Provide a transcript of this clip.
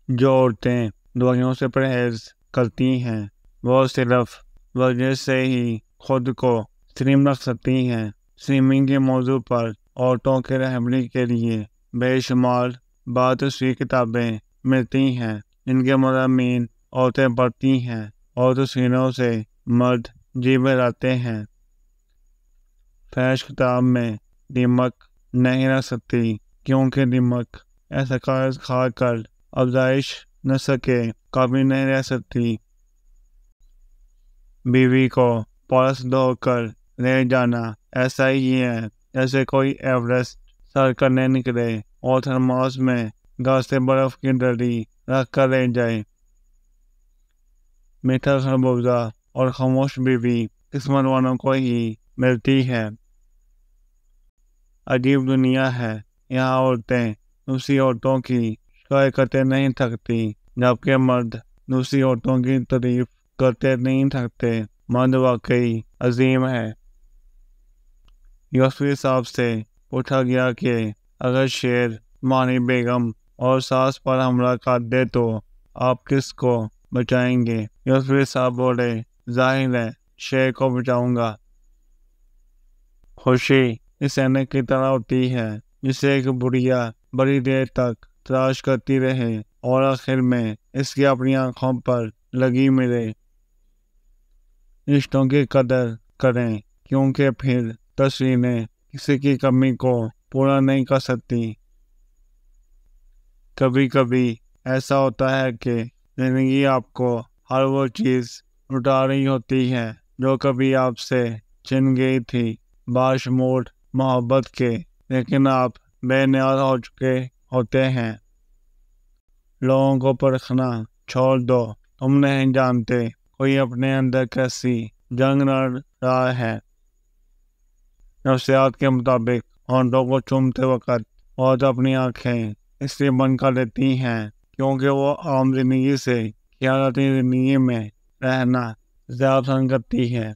جو عورتیں دوائیوں سے پرہیز کرتی ہیں وہ صرف ورزش سے ہی خود کو سلیم رکھ سکتی ہیں۔ سلیمنگ کے موضوع پر عورتوں کے رہبری کے لیے بے شمار باتصویر کتابیں ملتی ہیں جن کے مضامین عورتیں پڑھتی ہیں اور تصویروں سے مرد جی بھراتے ہیں۔ فحش کتاب میں دیمک نہیں رکھ سکتی کیونکہ دیمک ایسا کاغذ کھا کر افزائش نسل کے قابل نہیں رہ سکتی۔ بیوی کو پالس دھو کر لے جانا ایسا ہی ہے جیسے کوئی ایوریسٹ سر کرنے نکلے اور تھرماس میں گھر سے برف کی ڈلی رکھ کر لے جائے۔ میٹھا خربوزہ اور خاموش بیوی قسمت والوں کو ہی ملتی ہے۔ عجیب دنیا ہے، یہاں عورتیں دوسری عورتوں کی شکایت کرتے نہیں تھکتی جبکہ مرد دوسری عورتوں کی تعریف کرتے نہیں تھکتے۔ مرد واقعی عظیم ہے۔ یوسفی صاحب سے پوچھا گیا کہ اگر شیر تمہاری بیگم اور ساس پر حملہ کر دے تو آپ کس کو بچائیں گے؟ یوسفی صاحب بولے، ظاہر ہے شیر کو بچاؤں گا۔ خوشی اس اینک کی طرح ہوتی ہے جسے ایک بڑھیا بڑی دیر تک تلاش کرتی رہے اور آخر میں اس کی اپنی آنکھوں پر لگی ملے۔ رشتوں کی قدر کریں کیونکہ پھر تصویریں کسی کی کمی کو پورا نہیں کر سکتی۔ کبھی کبھی ایسا ہوتا ہے کہ زندگی آپ کو ہر وہ چیز لٹا رہی ہوتی ہے جو کبھی آپ سے چھن گئی تھی باشمول محبت کے، لیکن آپ بے نیاز ہو چکے ہوتے ہیں۔ لوگوں کو پرکھنا چھوڑ دو، تم نہیں جانتے کوئی اپنے اندر کیسی جنگ لڑ رہا ہے۔ نفسیات کے مطابق ہونٹوں کو چومتے وقت عورت اپنی آنکھیں اس لیے بند کر لیتی ہیں کیونکہ وہ عام زندگی سے خیالاتی زندگی میں رہنا زیادہ پسند کرتی ہے۔